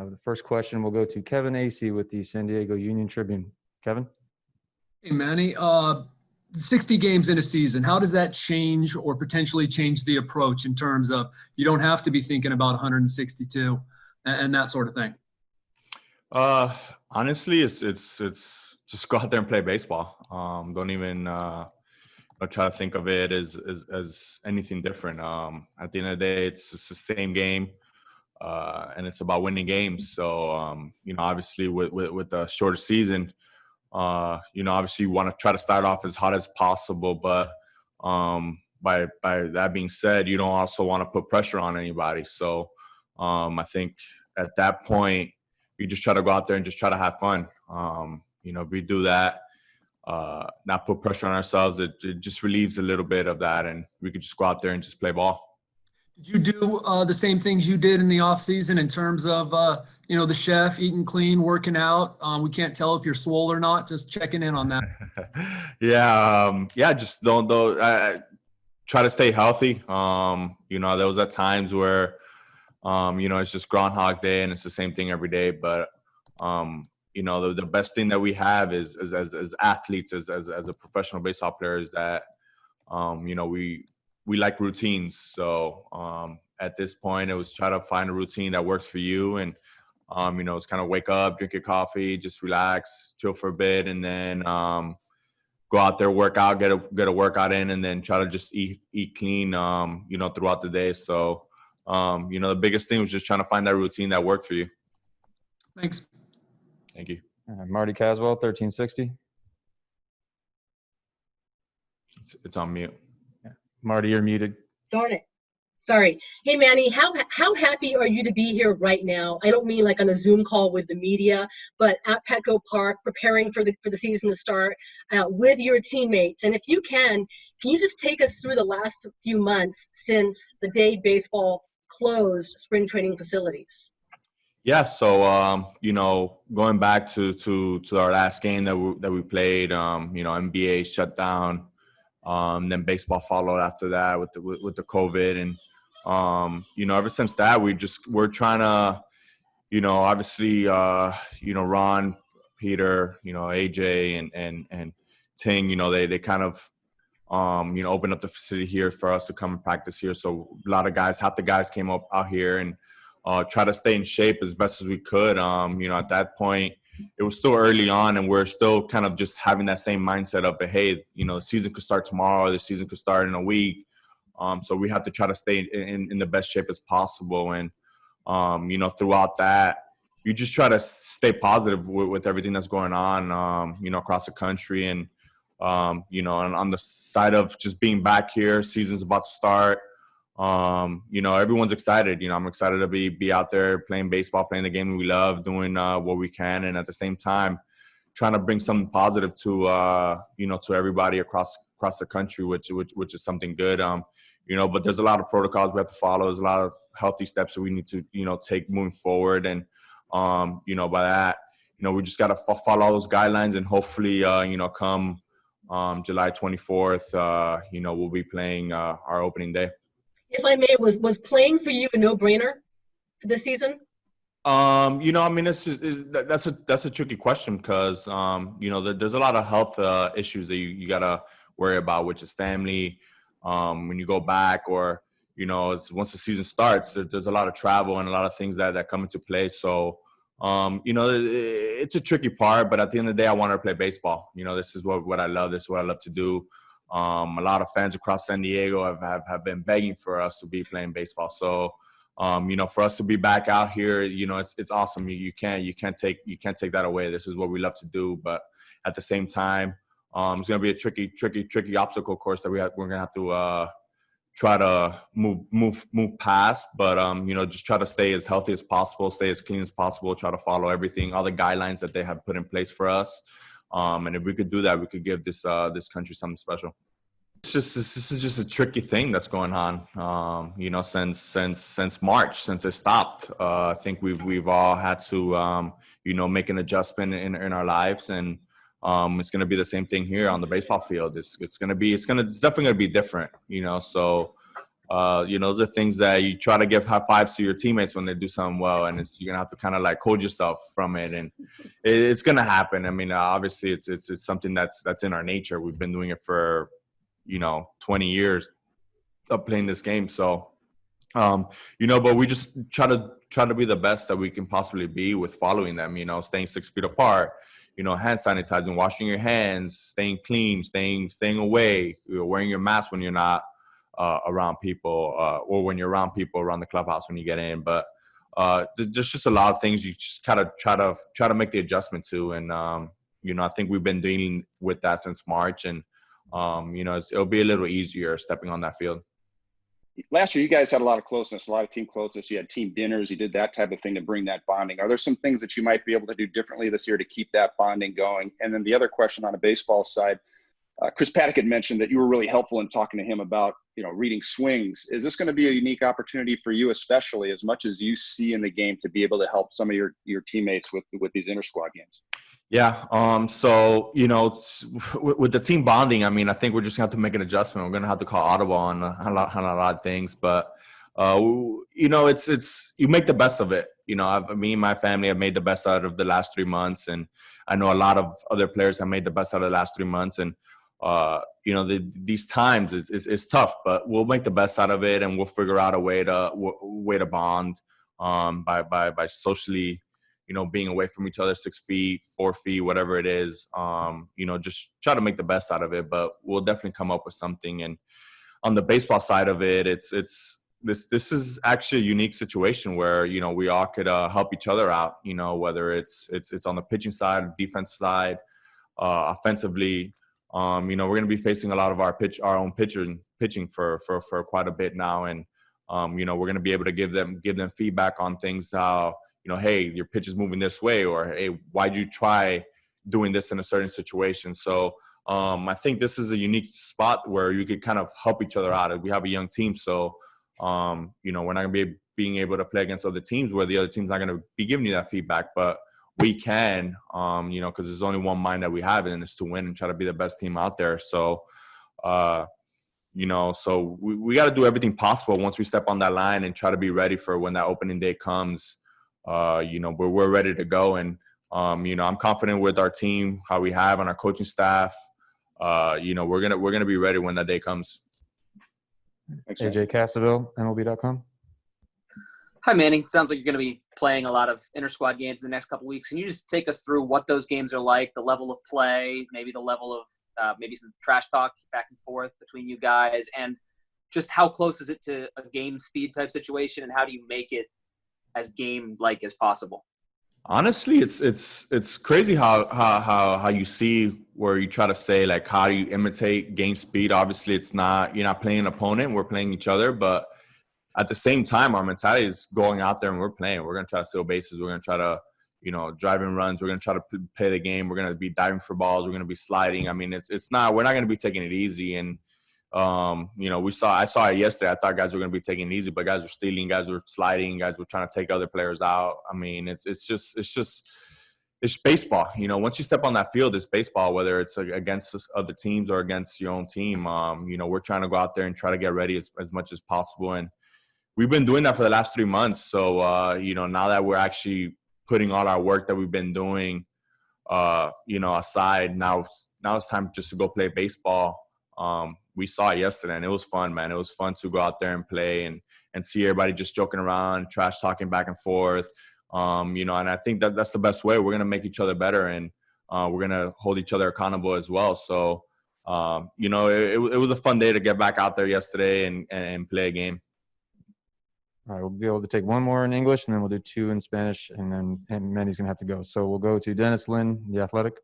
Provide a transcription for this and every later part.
The first question will go to Kevin Acey with the San Diego Union Tribune. Kevin? Hey, Manny. 60 games in a season, how does that change or potentially change the approach in terms of you don't have to be thinking about 162 and that sort of thing? Honestly, it's just go out there and play baseball. Don't even try to think of it as anything different. At the end of the day, it's the same game, and it's about winning games. So obviously with the shorter season, obviously you want to try to start off as hot as possible, but by that being said, you don't also want to put pressure on anybody. So I think at that point, you just try to go out there and just try to have fun. If we do that, not put pressure on ourselves, it just relieves a little bit of that, and we could just go out there and just play ball. Did you do the same things you did in the off season in terms of, the chef, eating clean, working out? We can't tell if you're swole or not. Just checking in on that. Just don't try to stay healthy. There was at times where, it's just Groundhog Day and it's the same thing every day. But, the best thing that we have is as athletes, as a professional baseball player, is that, we like routines. So at this point, it was try to find a routine that works for you. And, it's kind of wake up, drink your coffee, just relax, chill for a bit, and then go out there, work out, get a workout in, and then try to just eat clean, throughout the day. So, the biggest thing was just trying to find that routine that worked for you. Thanks. Thank you. Marty Caswell, 1360. It's on mute. Marty, you're muted. Darn it. Sorry. Hey, Manny, how happy are you to be here right now? I don't mean like on a Zoom call with the media, but at Petco Park, preparing for the season to start with your teammates. And if you can you just take us through the last few months since the day baseball closed spring training facilities? Yeah, so going back to our last game that we played, NBA shut down. Then baseball followed after that with the COVID, and ever since that we're trying to, obviously Ron, Peter, AJ and Ting, they kind of opened up the facility here for us to come and practice here. So a lot of guys, half the guys came up out here and try to stay in shape as best as we could. At that point, it was still early on, and we're still kind of just having that same mindset of, hey, the season could start tomorrow, the season could start in a week. So we have to try to stay in the best shape as possible. And, throughout that, you just try to stay positive with everything that's going on, across the country. And, and on the side of just being back here, season's about to start. Everyone's excited. I'm excited to be out there playing baseball, playing the game we love, doing what we can, and at the same time, trying to bring something positive to to everybody across the country, which is something good. But there's a lot of protocols we have to follow. There's a lot of healthy steps that we need to take moving forward, and by that, we just got to follow all those guidelines, and hopefully come July 24th, we'll be playing our opening day. If I may, was playing for you a no-brainer for this season? That's a tricky question because there's a lot of health issues that you gotta worry about, which is family. When you go back, or once the season starts, there's a lot of travel and a lot of things that come into play. So it's a tricky part, but at the end of the day, I want to play baseball. This is what I love. This is what I love to do. A lot of fans across San Diego have been begging for us to be playing baseball. So, for us to be back out here, it's awesome. You can't take that away. This is what we love to do. But at the same time, it's going to be a tricky obstacle course that we're going to have to try to move past. But just try to stay as healthy as possible, stay as clean as possible, try to follow everything, all the guidelines that they have put in place for us. And if we could do that, we could give this country something special. This is just a tricky thing that's going on. Since March, since it stopped. I think we've all had to make an adjustment in our lives, and it's going to be the same thing here on the baseball field. It's definitely going to be different. So Those are things that you try to give high fives to your teammates when they do something well, and you're gonna have to kind of like hold yourself from it, and it's gonna happen. I mean, obviously, it's something that's in our nature. We've been doing it for 20 years of playing this game, so but we just try to be the best that we can possibly be with following them. Staying 6 feet apart. Hand sanitizing, washing your hands, staying clean, staying away. Wearing your mask when you're not around people, or when you're around people around the clubhouse when you get in. But there's just a lot of things you just kind of try to make the adjustment to, and I think we've been dealing with that since March, and it'll be a little easier stepping on that field. Last year, you guys had a lot of closeness, a lot of team closeness. You had team dinners. You did that type of thing to bring that bonding. Are there some things that you might be able to do differently this year to keep that bonding going? And then the other question on the baseball side, Chris Paddock had mentioned that you were really helpful in talking to him about, reading swings. Is this going to be a unique opportunity for you, especially as much as you see in the game, to be able to help some of your teammates with these inter-squad games? Yeah. So, with the team bonding, I mean, I think we're just going to have to make an adjustment. We're going to have to call audible on a lot of things. But, it's you make the best of it. Me and my family have made the best out of the last 3 months. And I know a lot of other players have made the best out of the last 3 months. And, these times it's tough, but we'll make the best out of it. And we'll figure out a way to bond by socially, being away from each other 6 feet, 4 feet, whatever it is, just try to make the best out of it. But we'll definitely come up with something. And on the baseball side of it, this is actually a unique situation where, we all could help each other out, whether it's on the pitching side, defense side, offensively. We're going to be facing a lot of our own pitching for quite a bit now. And, we're going to be able to give them feedback on things, hey, your pitch is moving this way, or hey, why'd you try doing this in a certain situation? So I think this is a unique spot where you could kind of help each other out. We have a young team, so we're not going to be being able to play against other teams where the other team's not going to be giving you that feedback, but we can, because there's only one mind that we have, and it's to win and try to be the best team out there. So, so we got to do everything possible once we step on that line and try to be ready for when that opening day comes. We're ready to go, and I'm confident with our team, how we have, and our coaching staff. We're gonna be ready when that day comes. Thanks, AJ Caswell, MLB.com. Hi, Manny. It sounds like you're going to be playing a lot of inter-squad games in the next couple of weeks. Can you just take us through what those games are like, the level of play, maybe the level of maybe some trash talk back and forth between you guys, and just how close is it to a game speed type situation, and how do you make it as game-like as possible? Honestly, it's crazy how you see where you try to say, like, how do you imitate game speed? Obviously, you're not playing an opponent, we're playing each other, but at the same time, our mentality is going out there and we're playing. We're going to try to steal bases. We're going to try to, drive in runs. We're going to try to play the game. We're going to be diving for balls. We're going to be sliding. I mean, we're not going to be taking it easy. And, I saw it yesterday. I thought guys were going to be taking it easy, but guys were stealing, guys were sliding, guys were trying to take other players out. I mean, it's baseball. Once you step on that field, it's baseball, whether it's against other teams or against your own team. We're trying to go out there and try to get ready as much as possible. And we've been doing that for the last 3 months. So, now that we're actually putting all our work that we've been doing, aside, now it's time just to go play baseball. We saw it yesterday, and it was fun, man. It was fun to go out there and play and see everybody just joking around, trash talking back and forth. And I think that's the best way. We're going to make each other better, and we're going to hold each other accountable as well. So, it was a fun day to get back out there yesterday and play a game. All right, we'll be able to take one more in English, and then we'll do 2 in Spanish, and Manny's going to have to go. So we'll go to Dennis Lynn, The Athletic.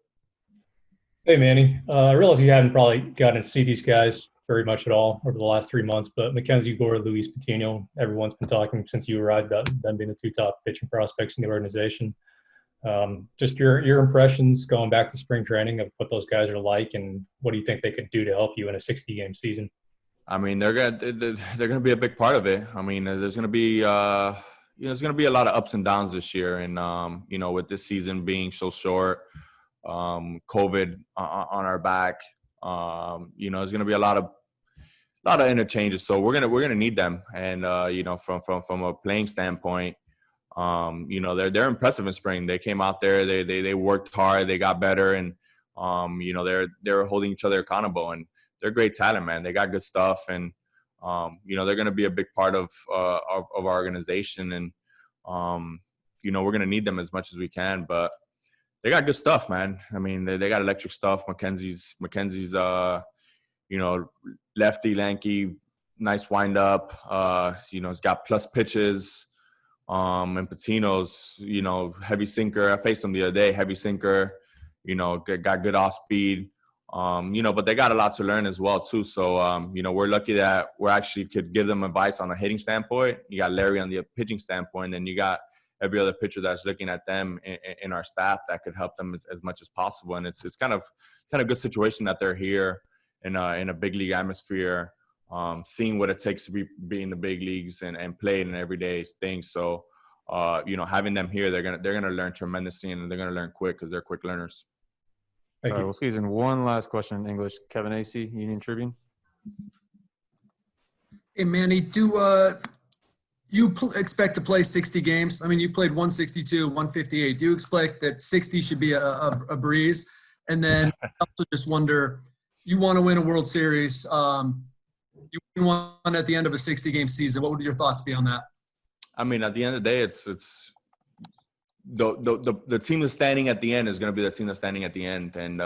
Hey, Manny. I realize you haven't probably gotten to see these guys very much at all over the last 3 months, but Mackenzie Gore, Luis Patino, everyone's been talking since you arrived about them being the 2 top pitching prospects in the organization. Just your impressions going back to spring training of what those guys are like, and what do you think they could do to help you in a 60-game season? I mean, they're gonna be a big part of it. I mean, there's gonna be there's gonna be a lot of ups and downs this year, and with this season being so short, COVID on our back, there's gonna be a lot lot of interchanges. So we're gonna need them. And you know, from a playing standpoint, you know, they're impressive in spring. They came out there, they worked hard, they got better, and you know, they're holding each other accountable, and they're great talent, man. They got good stuff, and you know, they're gonna be a big part of our organization, and you know, we're gonna need them as much as we can, but they got good stuff, man. I mean, they got electric stuff. Mackenzie's you know, lefty, lanky, nice wind up. You know, it's got plus pitches. And Patino's, you know, heavy sinker. I faced him the other day, heavy sinker. You know, got good off speed. You know, but they got a lot to learn as well too. So, you know, we're lucky that we actually could give them advice on a hitting standpoint. You got Larry on the pitching standpoint, and you got every other pitcher that's looking at them in our staff that could help them as much as possible. And it's kind of a good situation that they're here in a big league atmosphere, seeing what it takes to be in the big leagues and play in an everyday thing. So, you know, having them here, they're gonna learn tremendously, and they're gonna learn quick because they're quick learners. Thank you. We'll squeeze in one last question in English. Kevin AC, Union Tribune. Hey, Manny, do you expect to play 60 games? I mean, you've played 162, 158. Do you expect that 60 should be a breeze? And then I also just wonder, you want to win a World Series. You win one at the end of a 60-game season. What would your thoughts be on that? I mean, at the end of the day, it's the team that's standing at the end is going to be the team that's standing at the end. And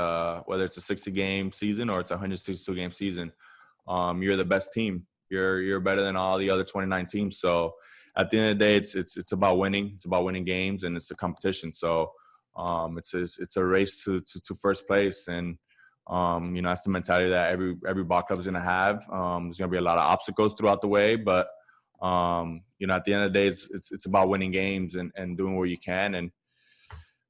whether it's a 60-game season or it's a 162-game season, you're the best team. You're better than all the other 29 teams. So at the end of the day, it's about winning. It's about winning games, and it's a competition. So it's a race to first place, and you know, that's the mentality that every ball club is going to have. There's going to be a lot of obstacles throughout the way, but you know, at the end of the day, it's about winning games and doing what you can. And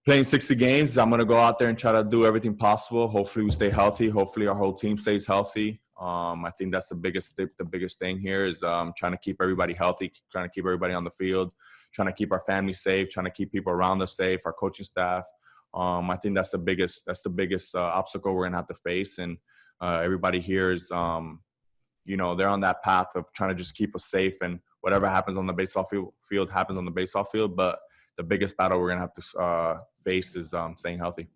playing 60 games, I'm going to go out there and try to do everything possible. Hopefully we stay healthy. Hopefully our whole team stays healthy. I think that's the biggest thing here is trying to keep everybody healthy, trying to keep everybody on the field, trying to keep our family safe, trying to keep people around us safe, our coaching staff. I think that's the biggest obstacle we're going to have to face. And everybody here is, you know, they're on that path of trying to just keep us safe, and whatever happens on the baseball field happens on the baseball field. But the biggest battle we're going to have to face is staying healthy.